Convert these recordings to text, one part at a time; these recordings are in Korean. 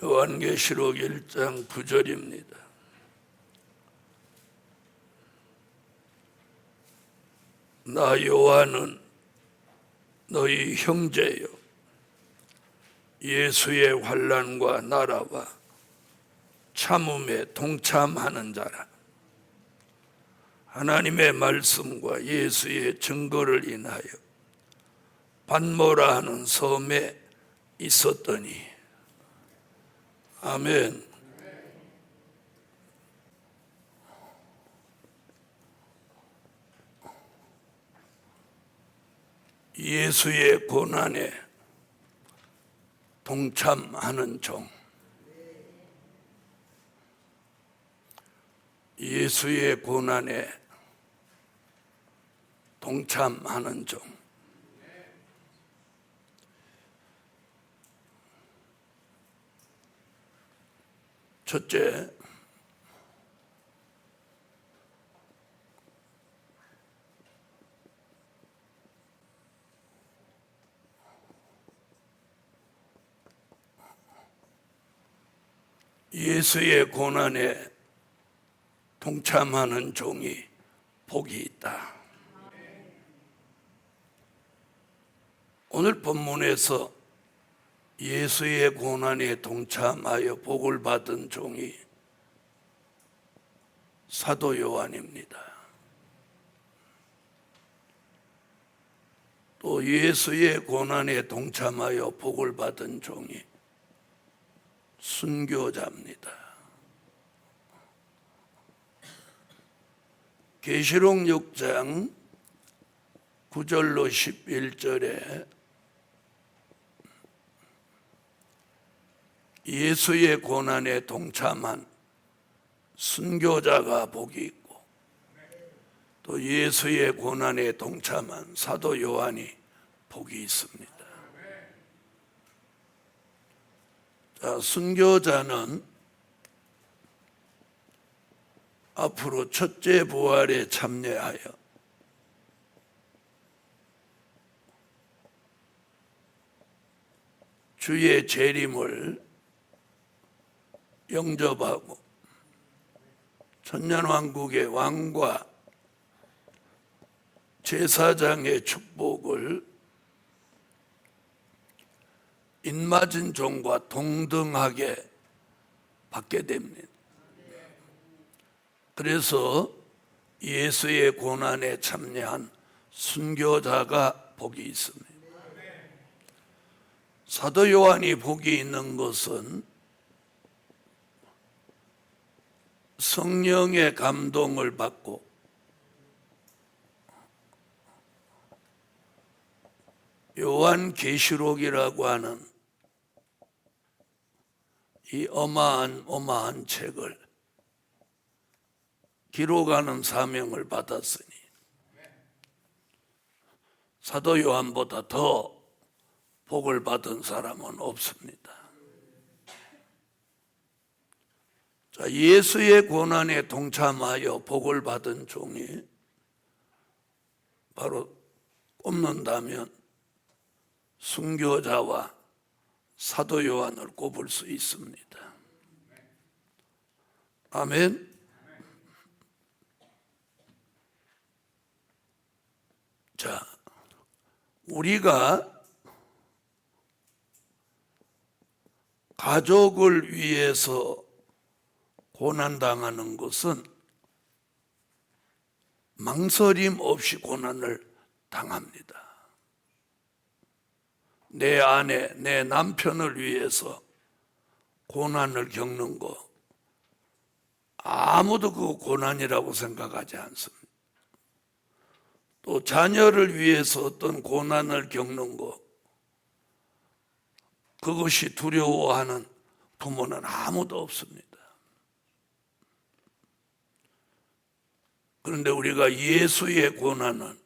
요한계시록 1장 9절입니다. 나 요한은 너희 형제요 예수의 환난과 나라와 참음에 동참하는 자라. 하나님의 말씀과 예수의 증거를 인하여 반모라 하는 섬에 있었더니. 아멘. 예수의 고난에 동참하는 종. 예수의 고난에 동참하는 종. 첫째, 예수의 고난에 동참하는 종이 복이 있다. 오늘 본문에서 예수의 고난에 동참하여 복을 받은 종이 사도 요한입니다. 또 예수의 고난에 동참하여 복을 받은 종이 순교자입니다. 계시록 6장 9절로 11절에 예수의 고난에 동참한 순교자가 복이 있고, 또 예수의 고난에 동참한 사도 요한이 복이 있습니다. 자, 순교자는 앞으로 첫째 부활에 참여하여 주의 재림을 영접하고 천년왕국의 왕과 제사장의 축복을 인맞은 종과 동등하게 받게 됩니다. 그래서 예수의 고난에 참여한 순교자가 복이 있습니다. 사도 요한이 복이 있는 것은 성령의 감동을 받고 요한계시록이라고 하는 이 어마어마한 책을 기록하는 사명을 받았으니 사도 요한보다 더 복을 받은 사람은 없습니다. 자, 예수의 고난에 동참하여 복을 받은 종이 바로 꼽는다면 순교자와 사도 요한을 꼽을 수 있습니다. 아멘. 자, 우리가 가족을 위해서 고난당하는 것은 망설임 없이 고난을 당합니다. 내 아내, 내 남편을 위해서 고난을 겪는 거 아무도 그 고난이라고 생각하지 않습니다. 또 자녀를 위해서 어떤 고난을 겪는 거 그것이 두려워하는 부모는 아무도 없습니다. 그런데 우리가 예수의 고난은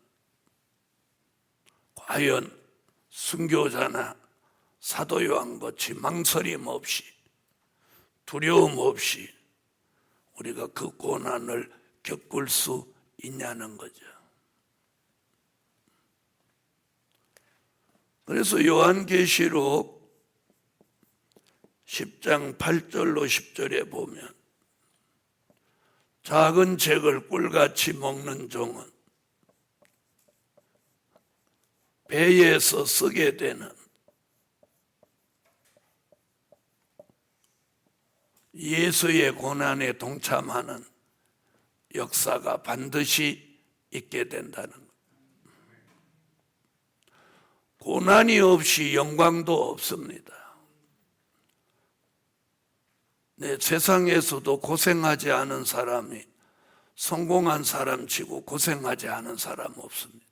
과연 순교자나 사도 요한같이 망설임 없이 두려움 없이 우리가 그 고난을 겪을 수 있냐는 거죠. 그래서 요한계시록 10장 8절로 10절에 보면 작은 잭을 꿀같이 먹는 종은 배에서 쓰게 되는 예수의 고난에 동참하는 역사가 반드시 있게 된다는 것. 고난이 없이 영광도 없습니다. 세상에서도 고생하지 않은 사람이 성공한 사람 치고 고생하지 않은 사람 없습니다.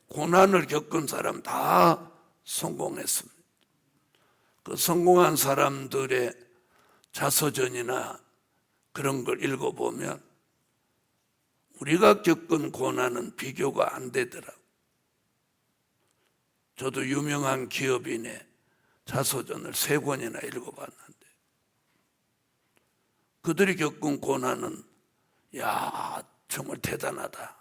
고난을 겪은 사람 다 성공했습니다. 그 성공한 사람들의 자서전이나 그런 걸 읽어보면 우리가 겪은 고난은 비교가 안 되더라고요. 저도 유명한 기업인의 자서전을 3권이나 읽어봤는데 그들이 겪은 고난은 정말 대단하다.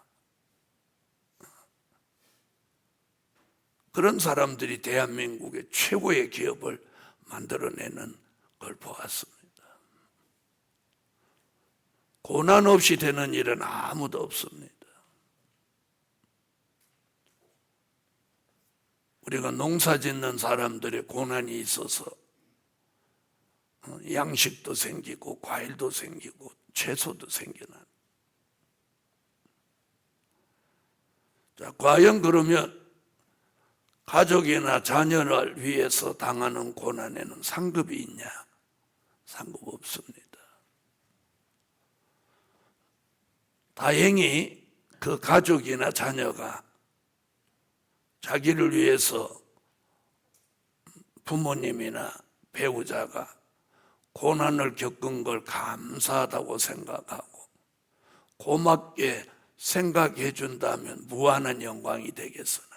그런 사람들이 대한민국의 최고의 기업을 만들어내는 걸 보았습니다. 고난 없이 되는 일은 아무도 없습니다. 우리가 농사 짓는 사람들의 고난이 있어서 양식도 생기고 과일도 생기고 채소도 생기는. 자, 과연 그러면 가족이나 자녀를 위해서 당하는 고난에는 상급이 있냐? 상급 없습니다. 다행히 그 가족이나 자녀가 자기를 위해서 부모님이나 배우자가 고난을 겪은 걸 감사하다고 생각하고 고맙게 생각해 준다면 무한한 영광이 되겠으나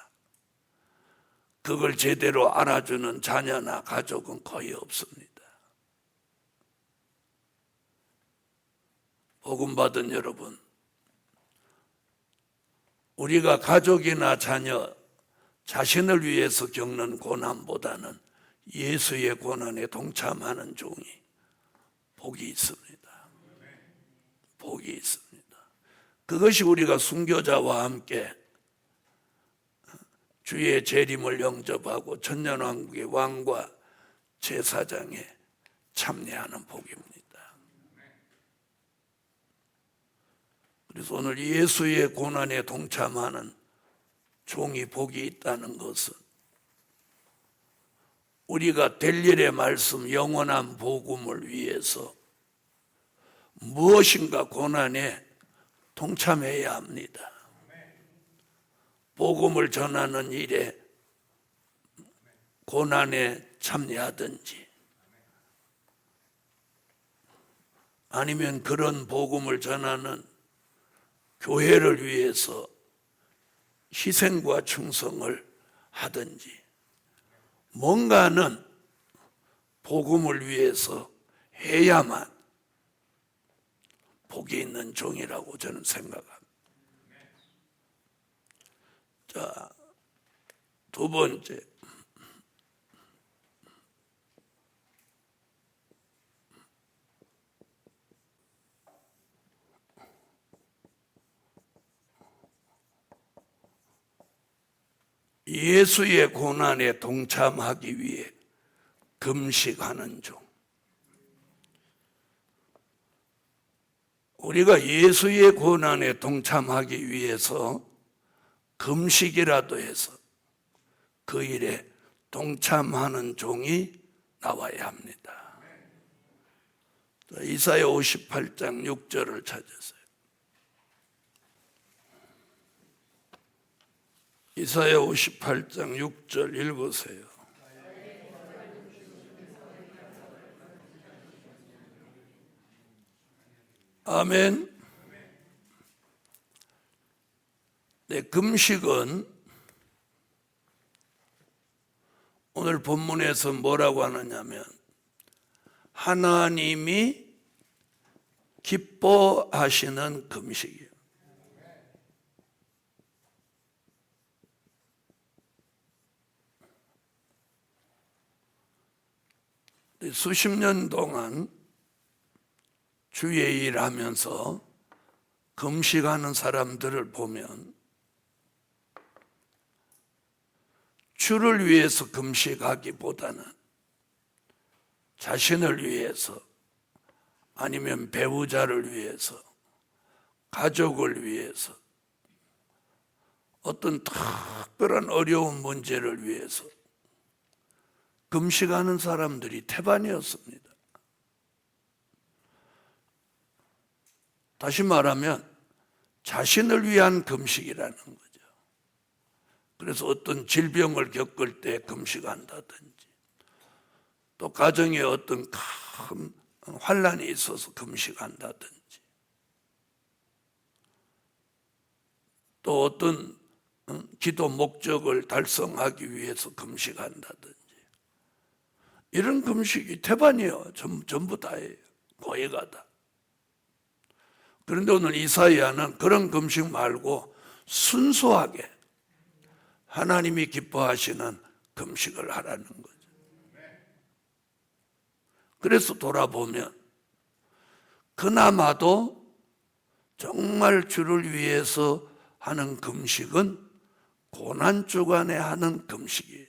그걸 제대로 알아주는 자녀나 가족은 거의 없습니다. 복음 받은 여러분, 우리가 가족이나 자녀, 자신을 위해서 겪는 고난보다는 예수의 고난에 동참하는 종이 복이 있습니다. 복이 있습니다. 그것이 우리가 순교자와 함께 주의 재림을 영접하고 천년왕국의 왕과 제사장에 참여하는 복입니다. 그래서 오늘 예수의 고난에 동참하는 종이 복이 있다는 것은 우리가 될 일의 말씀 영원한 복음을 위해서 무엇인가 고난에 동참해야 합니다. 복음을 전하는 일에 고난에 참여하든지 아니면 그런 복음을 전하는 교회를 위해서 희생과 충성을 하든지 뭔가는 복음을 위해서 해야만 복이 있는 종이라고 저는 생각합니다. 자, 두 번째. 예수의 고난에 동참하기 위해 금식하는 종. 우리가 예수의 고난에 동참하기 위해서 금식이라도 해서 그 일에 동참하는 종이 나와야 합니다. 이사야 58장 6절을 찾으세요. 이사야 58장 6절 읽으세요. 아멘. 네, 금식은 오늘 본문에서 뭐라고 하느냐면 하나님이 기뻐하시는 금식이에요. 수십 년 동안 주의 일하면서 금식하는 사람들을 보면 주를 위해서 금식하기보다는 자신을 위해서 아니면 배우자를 위해서 가족을 위해서 어떤 특별한 어려운 문제를 위해서 금식하는 사람들이 태반이었습니다. 다시 말하면 자신을 위한 금식이라는 거죠. 그래서 어떤 질병을 겪을 때 금식한다든지 또 가정에 어떤 큰 환난이 있어서 금식한다든지 또 어떤 기도 목적을 달성하기 위해서 금식한다든지 이런 금식이 태반이에요. 전부 다예요. 거의가 다. 그런데 오늘 이사야는 그런 금식 말고 순수하게 하나님이 기뻐하시는 금식을 하라는 거죠. 그래서 돌아보면 그나마도 정말 주를 위해서 하는 금식은 고난주간에 하는 금식이에요.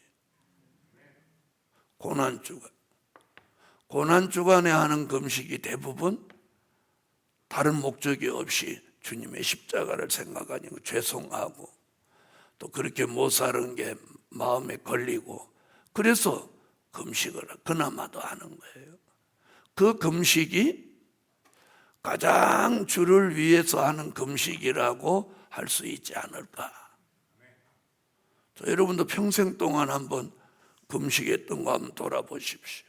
고난주간에 하는 금식이 대부분 다른 목적이 없이 주님의 십자가를 생각하니까 죄송하고 또 그렇게 못 사는 게 마음에 걸리고 그래서 금식을 그나마도 하는 거예요. 그 금식이 가장 주를 위해서 하는 금식이라고 할 수 있지 않을까. 여러분도 평생 동안 한번 금식했던 거 한번 돌아보십시오.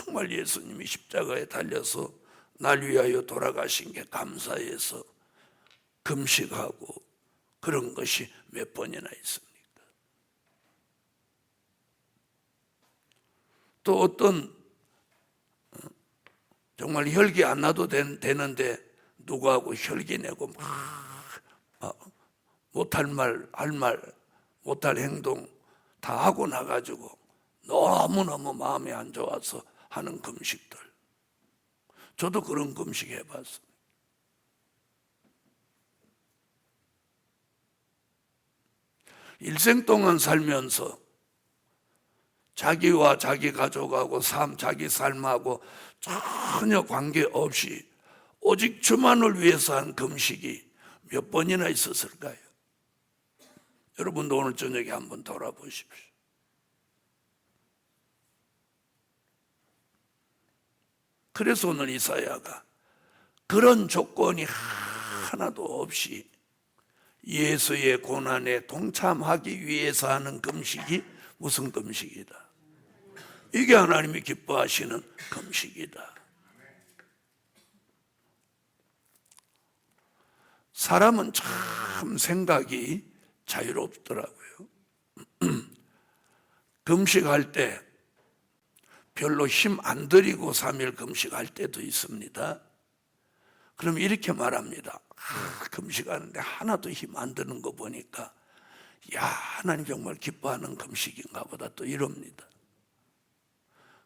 정말 예수님이 십자가에 달려서 날 위하여 돌아가신 게 감사해서 금식하고 그런 것이 몇 번이나 있습니까? 또 어떤 정말 혈기 안 나도 되는데 누구하고 혈기 내고 막 못할 말, 할 말, 못할 행동 다 하고 나가지고 너무너무 마음이 안 좋아서 하는 금식들. 저도 그런 금식 해봤습니다. 일생 동안 살면서 자기와 자기 가족하고 자기 삶하고 전혀 관계없이 오직 주만을 위해서 한 금식이 몇 번이나 있었을까요? 여러분도 오늘 저녁에 한번 돌아보십시오. 그래서 오늘 이사야가 그런 조건이 하나도 없이 예수의 고난에 동참하기 위해서 하는 금식이 무슨 금식이다. 이게 하나님이 기뻐하시는 금식이다. 사람은 참 생각이 자유롭더라고요. 금식할 때 별로 힘 안 들이고 3일 금식할 때도 있습니다. 그럼 이렇게 말합니다. 금식하는데 하나도 힘 안 드는 거 보니까 야, 하나님 정말 기뻐하는 금식인가 보다 또 이럽니다.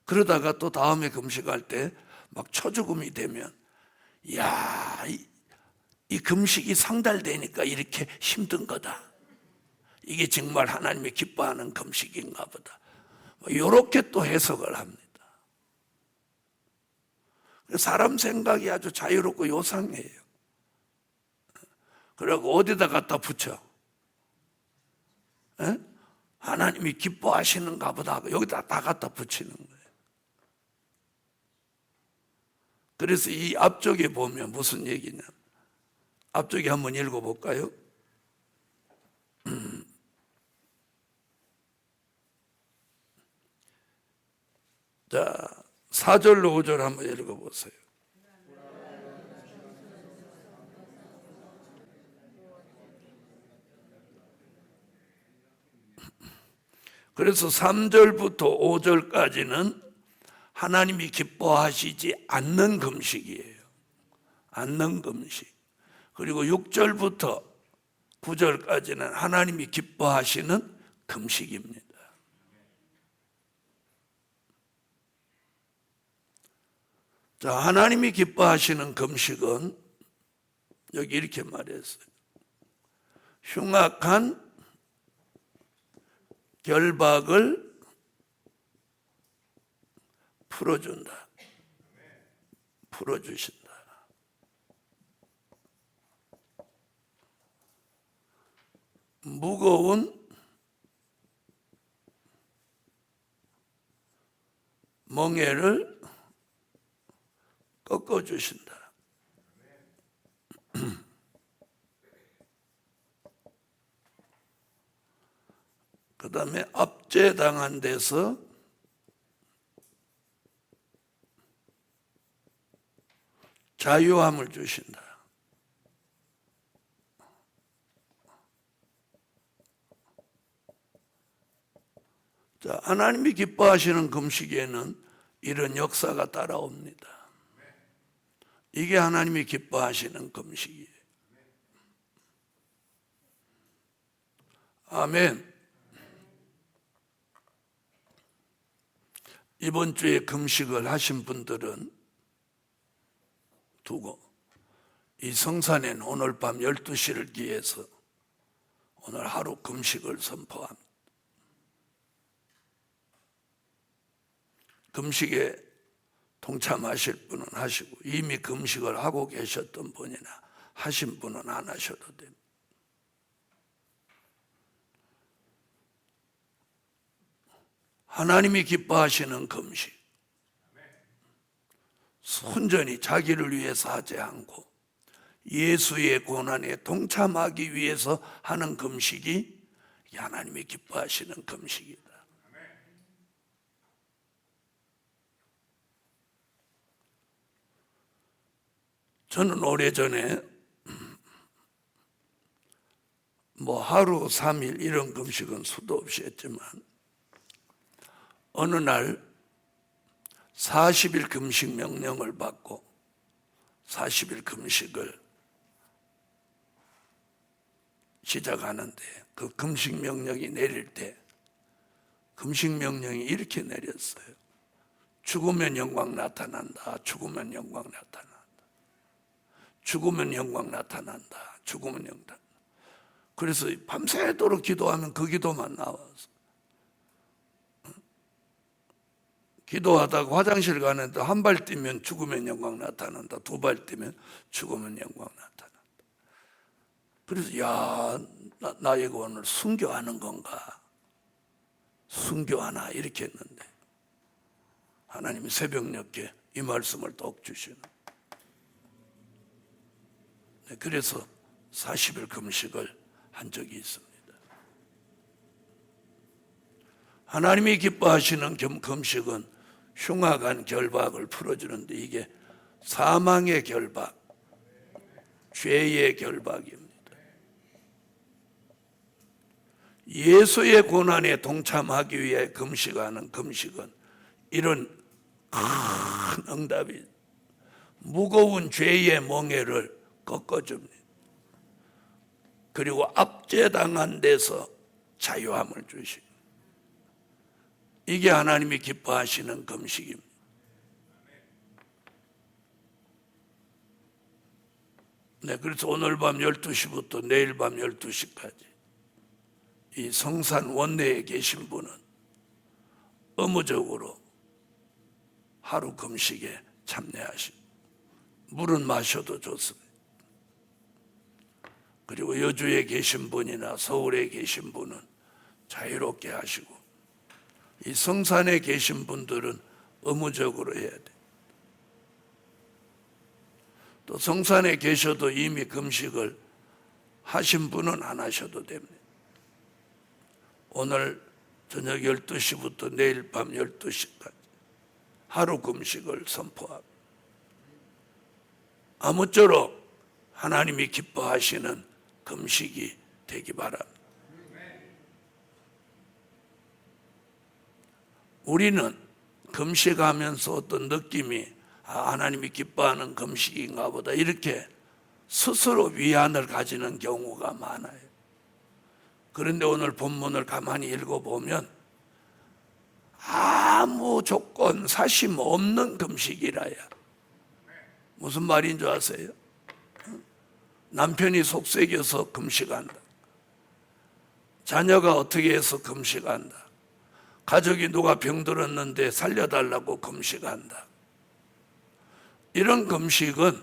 그러다가 또 다음에 금식할 때 막 초죽음이 되면 야, 이 금식이 상달되니까 이렇게 힘든 거다. 이게 정말 하나님이 기뻐하는 금식인가 보다. 이렇게 또 해석을 합니다. 사람 생각이 아주 자유롭고 요상해요. 그리고 어디다 갖다 붙여? 에? 하나님이 기뻐하시는가 보다. 여기다 다 갖다 붙이는 거예요. 그래서 이 앞쪽에 보면 무슨 얘기냐? 앞쪽에 한번 읽어볼까요? 자, 4절로 5절 한번 읽어보세요. 그래서 3절부터 5절까지는 하나님이 기뻐하시지 않는 금식이에요. 않는 금식. 그리고 6절부터 9절까지는 하나님이 기뻐하시는 금식입니다. 자, 하나님이 기뻐하시는 금식은 여기 이렇게 말했어요. 흉악한 결박을 풀어준다. 풀어주신다. 무거운 멍에를 꺾어주신다. 그 다음에 압제당한 데서 자유함을 주신다. 자, 하나님이 기뻐하시는 금식에는 이런 역사가 따라옵니다. 이게 하나님이 기뻐하시는 금식이에요. 아멘. 이번 주에 금식을 하신 분들은 두고 이 성산에는 오늘 밤 12시를 기해서 오늘 하루 금식을 선포합니다. 금식에 동참하실 분은 하시고 이미 금식을 하고 계셨던 분이나 하신 분은 안 하셔도 됩니다. 하나님이 기뻐하시는 금식, 순전히 자기를 위해서 하지 않고 예수의 고난에 동참하기 위해서 하는 금식이 하나님이 기뻐하시는 금식이다. 저는 오래전에 하루 3일 이런 금식은 수도 없이 했지만 어느 날 40일 금식 명령을 받고 40일 금식을 시작하는데 그 금식 명령이 내릴 때 금식 명령이 이렇게 내렸어요. 죽으면 영광 나타난다. 죽으면 영광 나타난다. 죽으면 영광 나타난다. 죽으면 영광. 그래서 밤새도록 기도하면 그 기도만 나와서 기도하다가 화장실 가는데 한 발 뛰면 죽으면 영광 나타난다. 두 발 뛰면 죽으면 영광 나타난다. 그래서 나 이거 오늘 순교하는 건가? 순교하나? 이렇게 했는데 하나님이 새벽녘에 이 말씀을 똑 주시는. 그래서 40일 금식을 한 적이 있습니다. 하나님이 기뻐하시는 금식은 흉악한 결박을 풀어주는데 이게 사망의 결박, 죄의 결박입니다. 예수의 고난에 동참하기 위해 금식하는 금식은 이런 큰 응답이 무거운 죄의 멍에를 꺾어줍니다. 그리고 압제당한 데서 자유함을 주십니다. 이게 하나님이 기뻐하시는 금식입니다. 네, 그래서 오늘 밤 12시부터 내일 밤 12시까지 이 성산 원내에 계신 분은 의무적으로 하루 금식에 참여하시고 물은 마셔도 좋습니다. 그리고 여주에 계신 분이나 서울에 계신 분은 자유롭게 하시고 이 성산에 계신 분들은 의무적으로 해야 돼. 또 성산에 계셔도 이미 금식을 하신 분은 안 하셔도 됩니다. 오늘 저녁 12시부터 내일 밤 12시까지 하루 금식을 선포합니다. 아무쪼록 하나님이 기뻐하시는 금식이 되기 바랍니다. 우리는 금식하면서 어떤 느낌이 하나님이 기뻐하는 금식인가 보다 이렇게 스스로 위안을 가지는 경우가 많아요. 그런데 오늘 본문을 가만히 읽어보면 아무 조건 사심 없는 금식이라야 무슨 말인 줄 아세요? 남편이 속썩여서 금식한다. 자녀가 어떻게 해서 금식한다. 가족이 누가 병들었는데 살려달라고 금식한다. 이런 금식은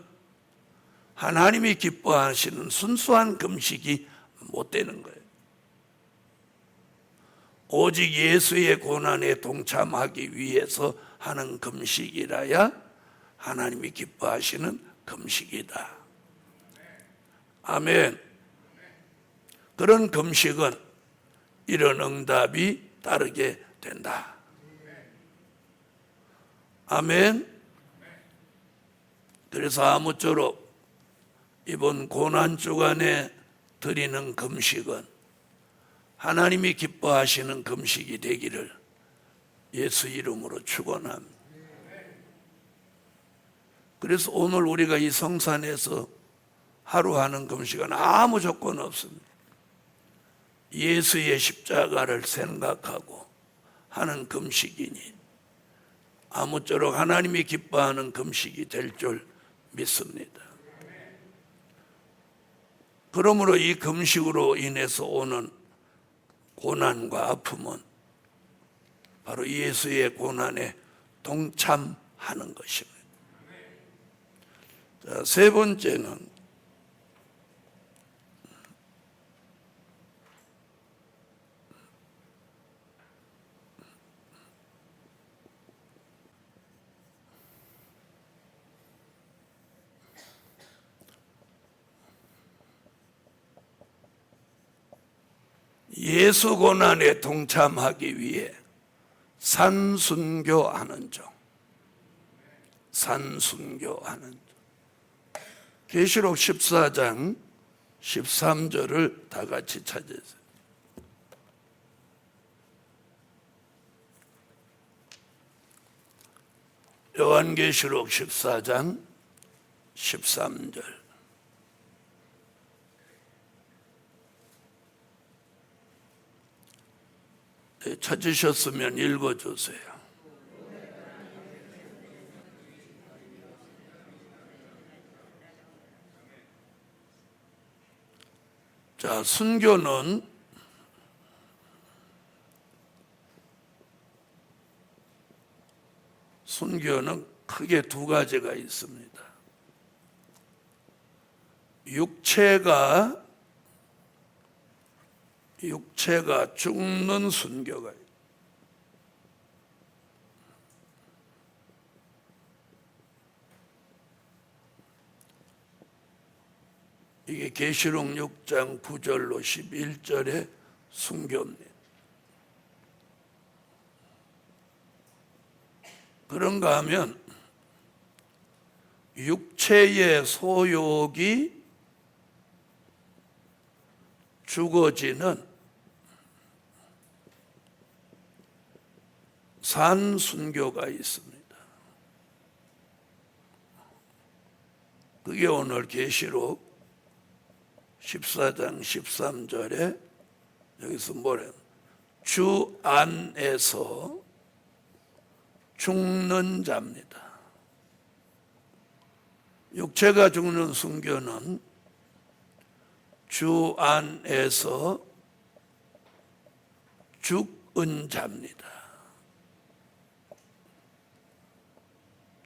하나님이 기뻐하시는 순수한 금식이 못 되는 거예요. 오직 예수의 고난에 동참하기 위해서 하는 금식이라야 하나님이 기뻐하시는 금식이다. 아멘. 그런 금식은 이런 응답이 따르게 된다. 아멘. 그래서 아무쪼록 이번 고난주간에 드리는 금식은 하나님이 기뻐하시는 금식이 되기를 예수 이름으로 축원합니다. 그래서 오늘 우리가 이 성산에서 하루 하는 금식은 아무 조건 없습니다. 예수의 십자가를 생각하고 하는 금식이니 아무쪼록 하나님이 기뻐하는 금식이 될 줄 믿습니다. 그러므로 이 금식으로 인해서 오는 고난과 아픔은 바로 예수의 고난에 동참하는 것입니다. 자, 세 번째는 예수 고난에 동참하기 위해 산순교하는 종. 산순교하는 종. 계시록 14장 13절을 다 같이 찾으세요. 요한계시록 14장 13절. 찾으셨으면 읽어주세요. 자, 순교는 크게 두 가지가 있습니다. 육체가 죽는 순교가 있어요. 이게 계시록 6장 9절로 11절의 순교입니다. 그런가 하면 육체의 소욕이 죽어지는 산순교가 있습니다. 그게 오늘 계시록 14장 13절에 여기서 뭐래요? 주 안에서 죽는 자입니다. 육체가 죽는 순교는 주 안에서 죽은 자입니다.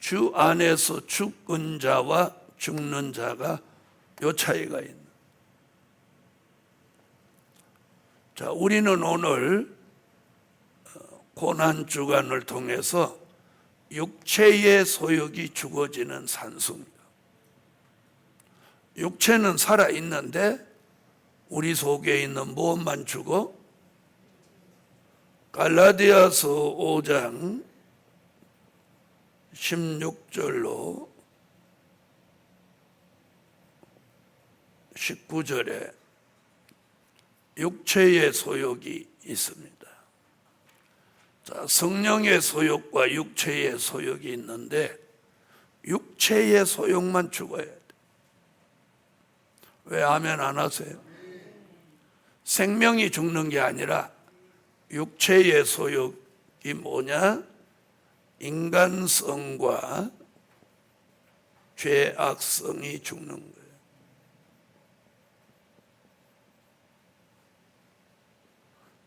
주 안에서 죽은 자와 죽는 자가 요 차이가 있는. 자, 우리는 오늘 고난 주간을 통해서 육체의 소욕이 죽어지는 산수입니다. 육체는 살아 있는데 우리 속에 있는 무엇만 죽어? 갈라디아서 5장 16절로 19절에 육체의 소욕이 있습니다. 자, 성령의 소욕과 육체의 소욕이 있는데 육체의 소욕만 죽어야 돼. 왜 아멘 안 하세요? 생명이 죽는 게 아니라 육체의 소욕이 뭐냐? 인간성과 죄악성이 죽는 거예요.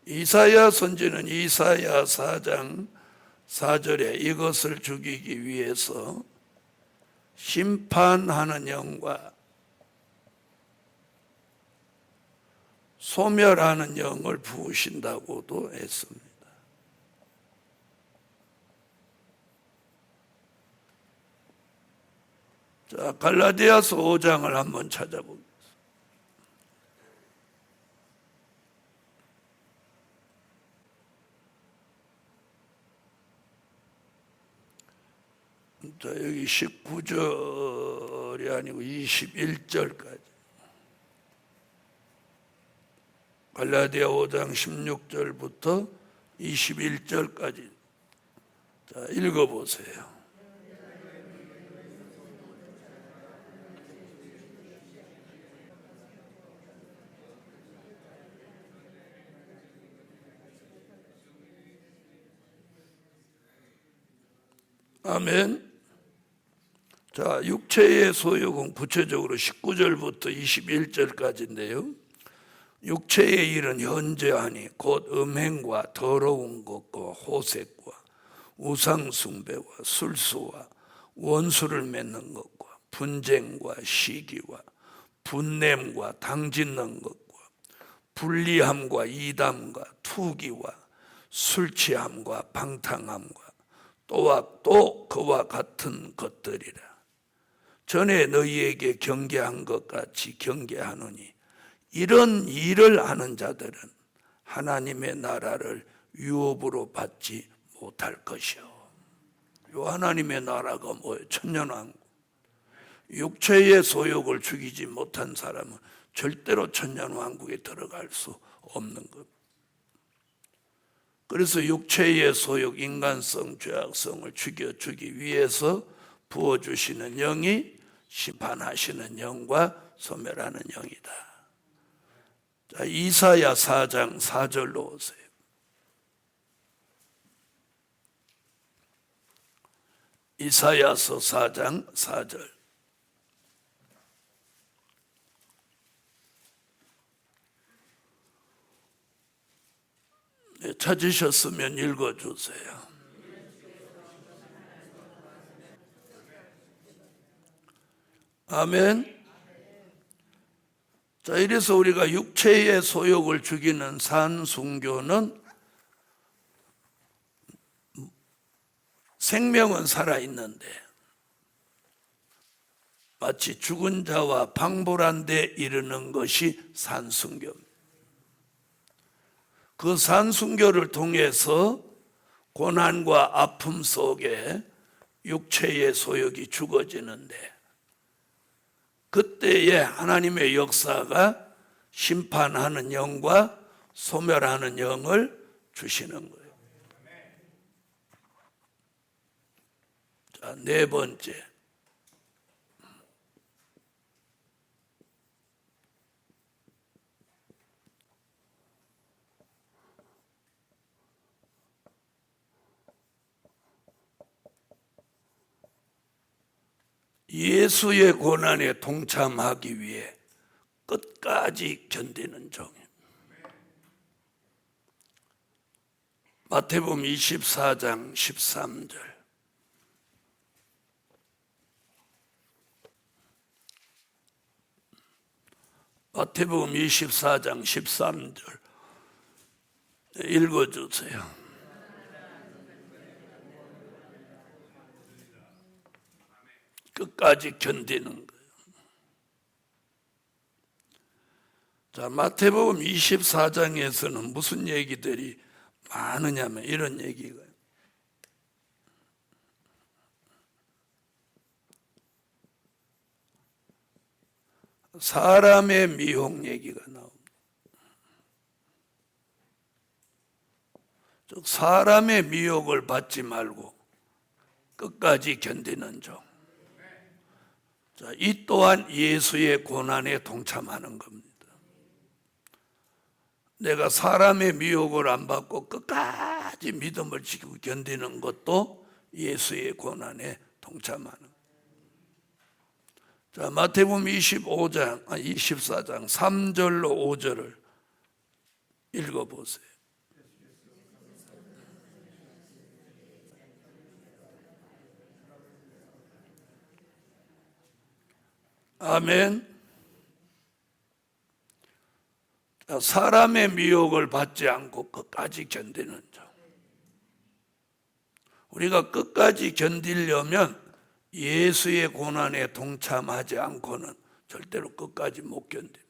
이사야 선지는 이사야 4장 4절에 이것을 죽이기 위해서 심판하는 영과 소멸하는 영을 부으신다고도 했습니다. 자, 갈라디아서 5장을 한번 찾아보겠습니다. 자, 여기 19절이 아니고 21절까지. 갈라디아 5장 16절부터 21절까지. 자, 읽어보세요. 아멘. 자, 육체의 소욕은 구체적으로 19절부터 21절까지인데요. 육체의 일은 현저하니 곧 음행과 더러운 것과 호색과 우상숭배와 술수와 원수를 맺는 것과 분쟁과 시기와 분냄과 당짓는 것과 불리함과 이담과 투기와 술취함과 방탕함과 또 그와 같은 것들이라. 전에 너희에게 경계한 것 같이 경계하노니 이런 일을 하는 자들은 하나님의 나라를 유업으로 받지 못할 것이요. 요 하나님의 나라가 뭐예요? 천년왕국. 육체의 소욕을 죽이지 못한 사람은 절대로 천년왕국에 들어갈 수 없는 것. 그래서 육체의 소욕, 인간성, 죄악성을 죽여주기 위해서 부어주시는 영이 심판하시는 영과 소멸하는 영이다. 자, 이사야 4장 4절로 오세요. 이사야서 4장 4절. 네, 찾으셨으면 읽어주세요. 아멘. 자, 이래서 우리가 육체의 소욕을 죽이는 산순교는 생명은 살아있는데 마치 죽은 자와 방불한 데 이르는 것이 산순교입니다. 그 산순교를 통해서 고난과 아픔 속에 육체의 소욕이 죽어지는데 그때에 하나님의 역사가 심판하는 영과 소멸하는 영을 주시는 거예요. 자, 네 번째. 예수의 고난에 동참하기 위해 끝까지 견디는 종입니다. 마태복음 24장 13절. 마태복음 24장 13절 읽어주세요. 끝까지 견디는 거예요. 자, 마태복음 24장에서는 무슨 얘기들이 많으냐면 이런 얘기가 사람의 미혹 얘기가 나옵니다. 즉 사람의 미혹을 받지 말고 끝까지 견디는 종. 자, 이 또한 예수의 고난에 동참하는 겁니다. 내가 사람의 미혹을 안 받고 끝까지 믿음을 지키고 견디는 것도 예수의 고난에 동참하는. 자, 마태복음 24장 3절로 5절을 읽어보세요. 아멘. 자, 사람의 미혹을 받지 않고 끝까지 견디는 자. 우리가 끝까지 견디려면 예수의 고난에 동참하지 않고는 절대로 끝까지 못 견딥니다.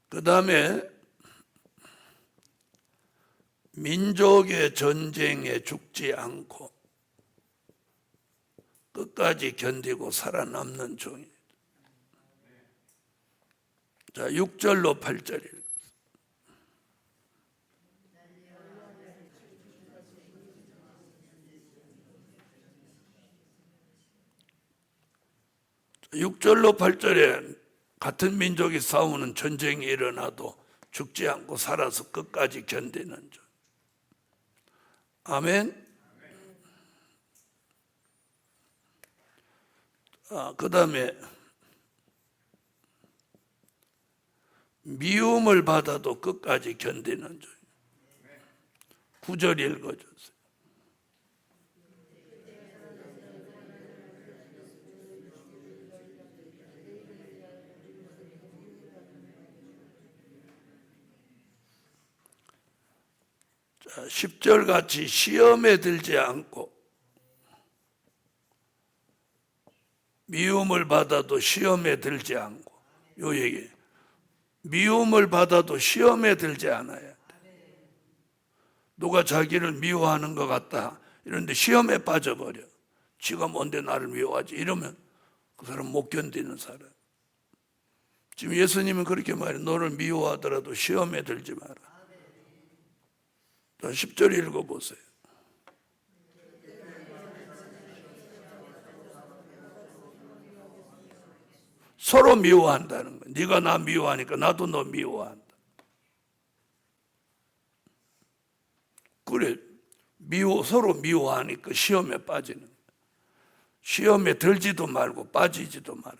그 다음에 민족의 전쟁에 죽지 않고 끝까지 견디고 살아남는 종이에요. 자, 6절로 8절이에요. 육 절로 8절에 같은 민족이 싸우는 전쟁이 일어나도 죽지 않고 살아서 끝까지 견디는 종. 아멘. 그 다음에 미움을 받아도 끝까지 견디는 종. 9절 읽어주세요. 자, 10절 같이 시험에 들지 않고 미움을 받아도 시험에 들지 않고, 요 얘기. 미움을 받아도 시험에 들지 않아야 돼. 누가 자기를 미워하는 것 같다 이런데 시험에 빠져버려. 지가 뭔데 나를 미워하지 이러면 그 사람 못 견디는 사람. 지금 예수님은 그렇게 말해요. 너를 미워하더라도 시험에 들지 마라. 자, 10절 읽어보세요. 서로 미워한다는 거야. 네가 나 미워하니까 나도 너 미워한다. 그래, 서로 미워하니까 시험에 빠지는 거야. 시험에 들지도 말고 빠지지도 말아요.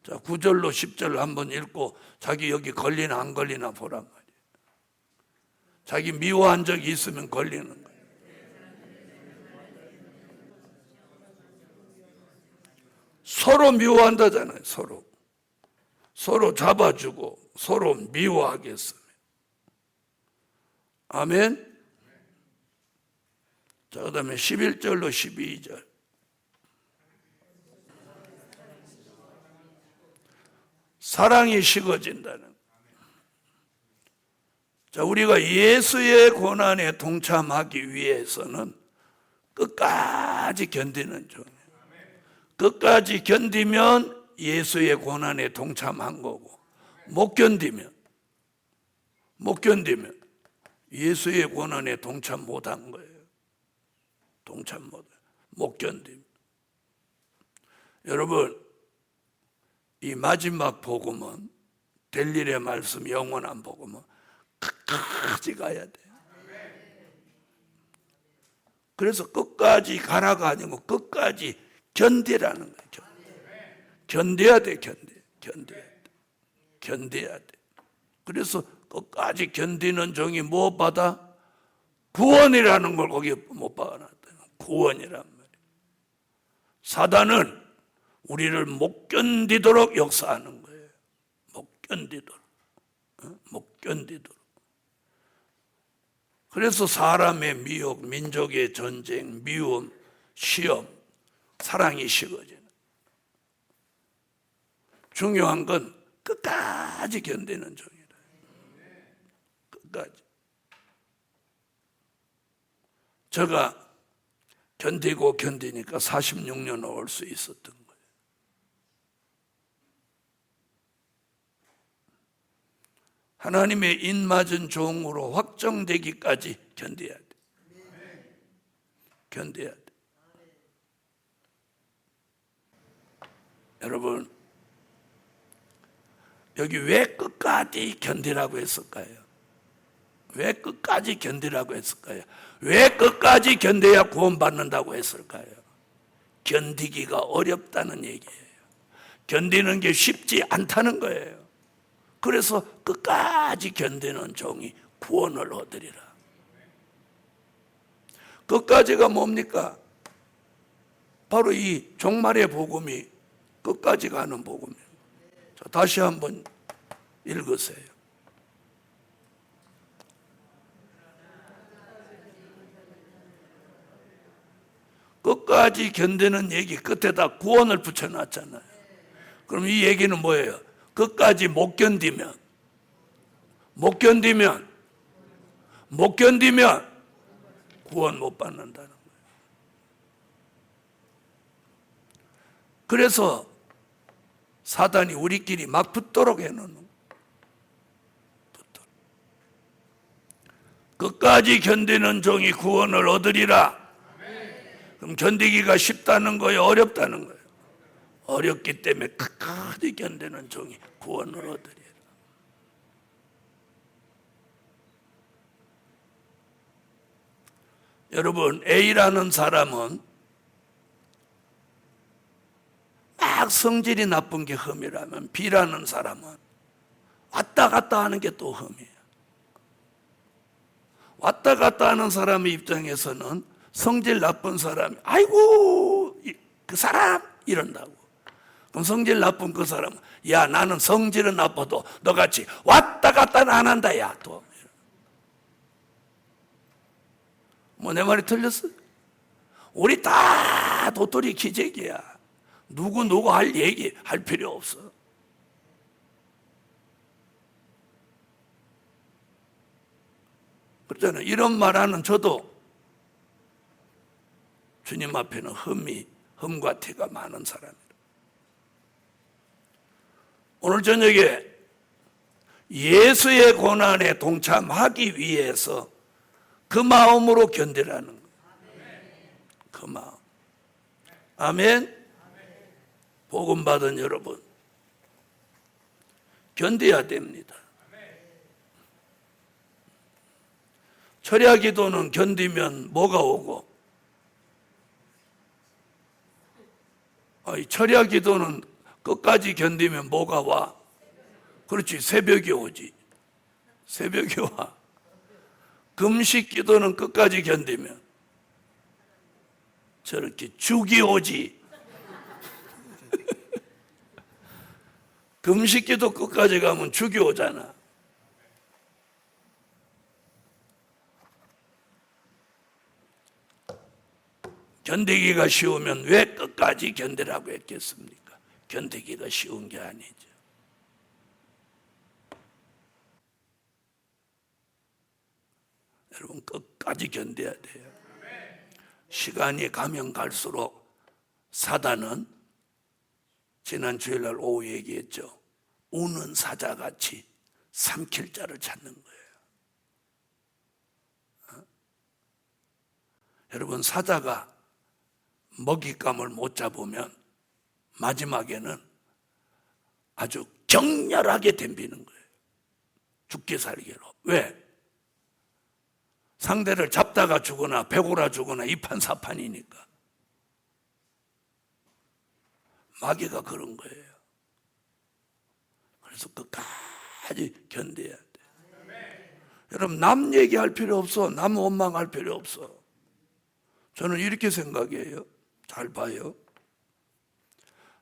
자, 9절로 10절 한번 읽고 자기 여기 걸리나 안 걸리나 보란 말이에요. 자기 미워한 적이 있으면 걸리는 거예요. 서로 미워한다잖아요. 서로 잡아주고 서로 미워하겠으면. 아멘. 자, 그 다음에 11절로 12절. 사랑이 식어진다는. 자, 우리가 예수의 고난에 동참하기 위해서는 끝까지 견디는 중. 끝까지 견디면 예수의 고난에 동참한 거고, 못 견디면 예수의 고난에 동참 못한 거예요. 못 견디면. 여러분, 이 마지막 복음은 될 일의 말씀, 영원한 복음은 끝까지 가야 돼요. 그래서 끝까지 가라가 아니고 끝까지 견디라는 거죠. 견뎌야 돼. 그래서 끝까지 견디는 종이 뭐 받아? 구원이라는 걸 거기에 못 박아놨다. 구원이란 말이에요. 사단은 우리를 못 견디도록 역사하는 거예요. 못 견디도록. 그래서 사람의 미혹, 민족의 전쟁, 미움, 시험, 사랑이 식어지는. 중요한 건 끝까지 견디는 종이라. 끝까지. 제가 견디니까 46년을 올 수 있었던 거예요. 하나님의 인맞은 종으로 확정되기까지 견뎌야 돼. 여러분, 여기 왜 끝까지 견디라고 했을까요? 왜 끝까지 견디라고 했을까요? 왜 끝까지 견뎌야 구원받는다고 했을까요? 견디기가 어렵다는 얘기예요. 견디는 게 쉽지 않다는 거예요. 그래서 끝까지 견디는 종이 구원을 얻으리라. 끝까지가 뭡니까? 바로 이 종말의 복음이 끝까지 가는 복음이에요. 자, 다시 한번 읽으세요. 끝까지 견디는 얘기 끝에다 구원을 붙여놨잖아요. 그럼 이 얘기는 뭐예요? 끝까지 못 견디면 구원 못 받는다는 거예요. 그래서 사단이 우리끼리 막 붙도록 해놓는 거예요. 끝까지 견디는 종이 구원을 얻으리라. 그럼 견디기가 쉽다는 거예요? 어렵다는 거예요? 어렵기 때문에 끝까지 견디는 종이 구원을 얻으리라. 여러분, A라는 사람은 막 성질이 나쁜 게 흠이라면 B라는 사람은 왔다 갔다 하는 게 또 흠이에요. 왔다 갔다 하는 사람의 입장에서는 성질 나쁜 사람이 아이고 그 사람 이런다고. 그럼 성질 나쁜 그 사람은 야 나는 성질은 나빠도 너같이 왔다 갔다는 안 한다 야 또. 뭐 내 말이 틀렸어? 우리 다 도토리 기재기야. 누구 할 얘기 할 필요 없어. 그렇잖아요. 이런 말하는 저도 주님 앞에는 흠과 티가 많은 사람이에요. 오늘 저녁에 예수의 고난에 동참하기 위해서 그 마음으로 견디라는 거예요. 그 마음. 아멘. 복음 받은 여러분, 견뎌야 됩니다. 철야 기도는 견디면 뭐가 오고, 철야 기도는 끝까지 견디면 뭐가 와? 그렇지, 새벽이 오지. 새벽이 와. 금식 기도는 끝까지 견디면 저렇게 죽이 오지. 금식 기도 끝까지 가면 죽이 오잖아. 견디기가 쉬우면 왜 끝까지 견디라고 했겠습니까? 견디기가 쉬운 게 아니죠. 여러분 끝까지 견뎌야 돼요. 시간이 가면 갈수록 사단은 지난 주일날 오후 얘기했죠. 우는 사자같이 삼킬 자를 찾는 거예요. 여러분 사자가 먹잇감을 못 잡으면 마지막에는 아주 격렬하게 덤비는 거예요. 죽기 살기로. 왜? 상대를 잡다가 죽거나 배고라 죽거나 이판사판이니까. 마귀가 그런 거예요. 그래서 끝까지 견뎌야 돼. 여러분 남 얘기할 필요 없어. 남 원망할 필요 없어. 저는 이렇게 생각해요. 잘 봐요.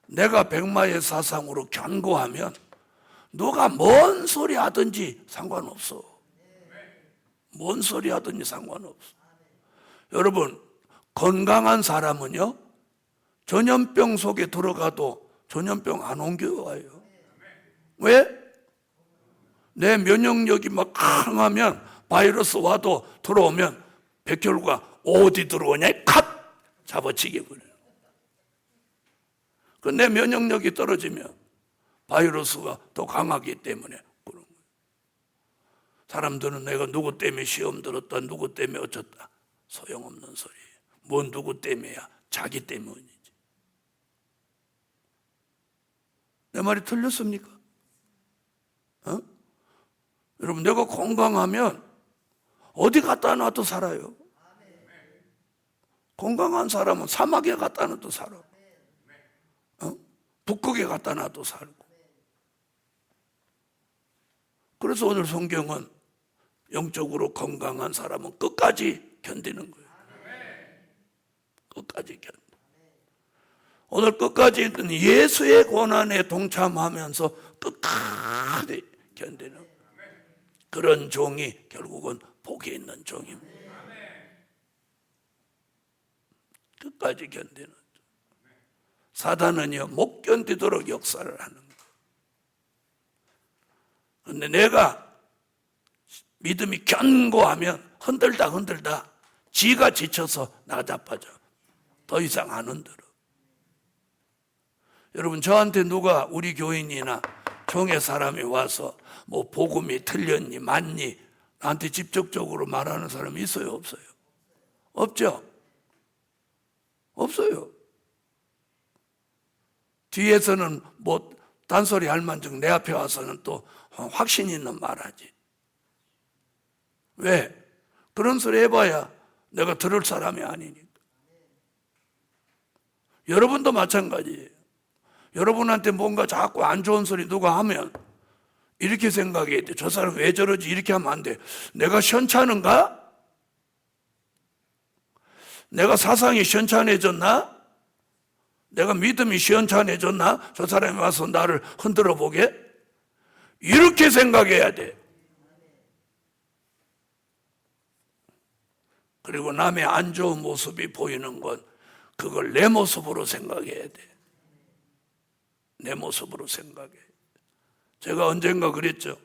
내가 백마의 사상으로 견고하면 누가 뭔 소리 하든지 상관없어. 뭔 소리 하든지 상관없어. 여러분 건강한 사람은요 전염병 속에 들어가도 전염병 안 옮겨와요. 왜? 내 면역력이 막 강하면 바이러스 와도 들어오면 백혈구가 어디 들어오냐 컷 잡아치게 버려요. 내 면역력이 떨어지면 바이러스가 더 강하기 때문에 그런 거예요. 사람들은 내가 누구 때문에 시험 들었다 누구 때문에 어쩌다 소용없는 소리예요. 뭔 누구 때문에야? 자기 때문이지. 내 말이 틀렸습니까? 여러분 내가 건강하면 어디 갔다 놔도 살아요. 건강한 사람은 사막에 갖다 놔도 살아. 북극에 갖다 놔도 살고. 그래서 오늘 성경은 영적으로 건강한 사람은 끝까지 견디는 거예요. 끝까지 견뎌. 오늘 끝까지 예수의 고난에 동참하면서 끝까지 견디는 그런 종이 결국은 복이 있는 종입니다. 끝까지 견디는 종. 사단은요, 못 견디도록 역사를 하는 거예요. 그런데 내가 믿음이 견고하면 흔들다 지가 지쳐서 나자빠져. 더 이상 안 흔들어. 여러분, 저한테 누가 우리 교인이나 종의 사람이 와서 뭐 복음이 틀렸니 맞니 나한테 직접적으로 말하는 사람이 있어요 없어요? 없죠? 없어요. 뒤에서는 뭐 단소리 할 만큼 내 앞에 와서는 또 확신 있는 말하지. 왜? 그런 소리 해봐야 내가 들을 사람이 아니니까. 여러분도 마찬가지예요. 여러분한테 뭔가 자꾸 안 좋은 소리 누가 하면 이렇게 생각해야 돼. 저 사람 왜 저러지? 이렇게 하면 안 돼. 내가 시원찮은가? 내가 사상이 시원찮아졌나? 내가 믿음이 시원찮아졌나? 저 사람이 와서 나를 흔들어 보게? 이렇게 생각해야 돼. 그리고 남의 안 좋은 모습이 보이는 건 그걸 내 모습으로 생각해야 돼. 내 모습으로 생각해. 제가 언젠가 그랬죠.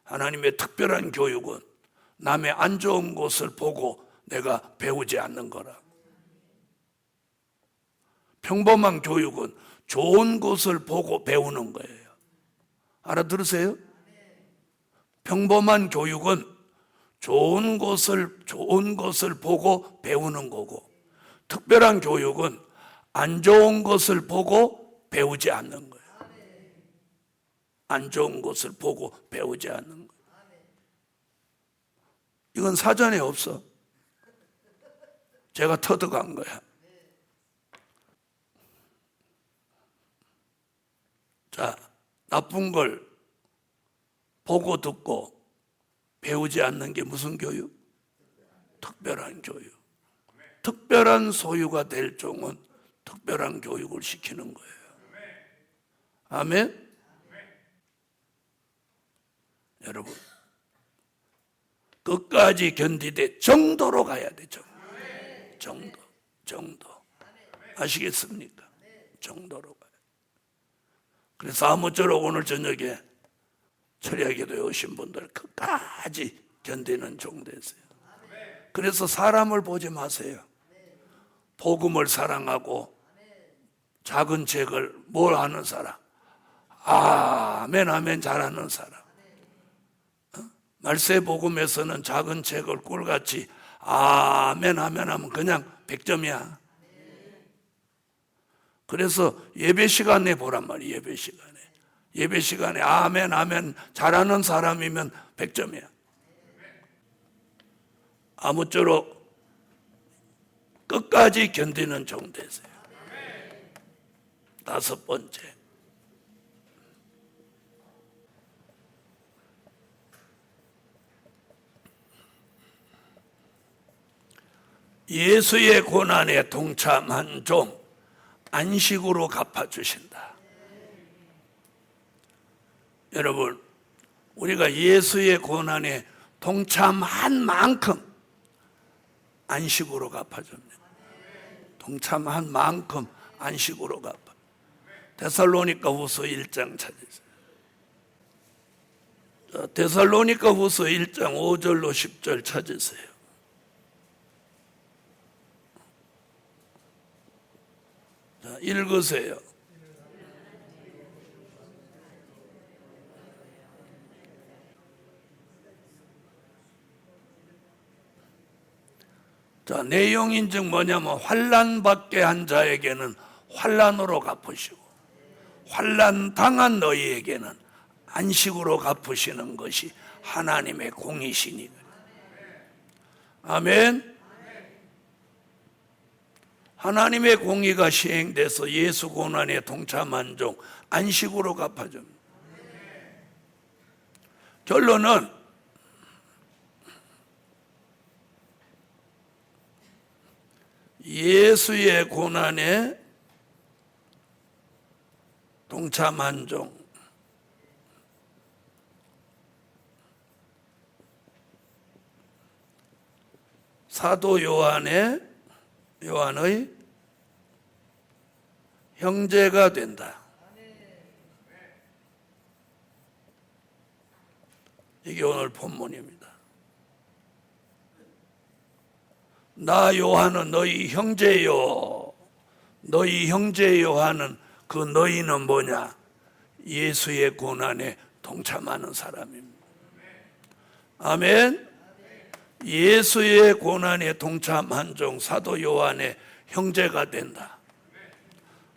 하나님의 특별한 교육은 남의 안 좋은 것을 보고 내가 배우지 않는 거라. 평범한 교육은 좋은 것을 보고 배우는 거예요. 알아들으세요? 평범한 교육은 좋은 것을 보고 배우는 거고, 특별한 교육은 안 좋은 것을 보고 배우지 않는 거예요. 안 좋은 것을 보고 배우지 않는 거예요. 이건 사전에 없어. 제가 터득한 거야. 자, 나쁜 걸 보고 듣고 배우지 않는 게 무슨 교육? 특별한 교육. 특별한 소유가 될 종은 특별한 교육을 시키는 거예요. 아멘? 여러분, 끝까지 견디되 정도로 가야 돼. 정도. 아시겠습니까? 정도로 가야 돼. 그래서 아무쪼록 오늘 저녁에 철야기도에 오신 분들 끝까지 견디는 종 되세요. 그래서 사람을 보지 마세요. 복음을 사랑하고 작은 책을 뭘 아는 사람, 아멘 잘하는 사람. 말세 복음에서는 작은 책을 꿀같이 아멘 하면 그냥 100점이야. 그래서 예배 시간에 보란 말이에요. 예배 시간에 아멘 잘하는 사람이면 100점이야. 아무쪼록 끝까지 견디는 종 되세요. 5번째, 예수의 고난에 동참한 종 안식으로 갚아주신다. 여러분, 우리가 예수의 고난에 동참한 만큼 안식으로 갚아줍니다. 동참한 만큼 안식으로 갚아. 데살로니가 후서 1장 찾으세요. 데살로니가 후서 1장 5절로 10절 찾으세요. 자, 읽으세요. 자, 내용인 즉 뭐냐면 환난 받게 한 자에게는 환난으로 갚으시고 환난 당한 너희에게는 안식으로 갚으시는 것이 하나님의 공이시니. 아멘. 하나님의 공의가 시행돼서 예수 고난에 동참한 종 안식으로 갚아줍니다. 결론은 예수의 고난에 동참한 종, 사도 요한의 형제가 된다. 이게 오늘 본문입니다. 나 요한은 너희 형제요. 너희 형제요 하는 그 너희는 뭐냐? 예수의 고난에 동참하는 사람입니다. 아멘. 예수의 고난에 동참한 종 사도 요한의 형제가 된다.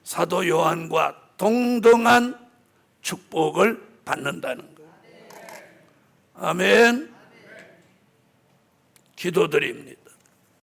사도 요한과 동등한 축복을 받는다는 거예요. 아멘. 기도드립니다.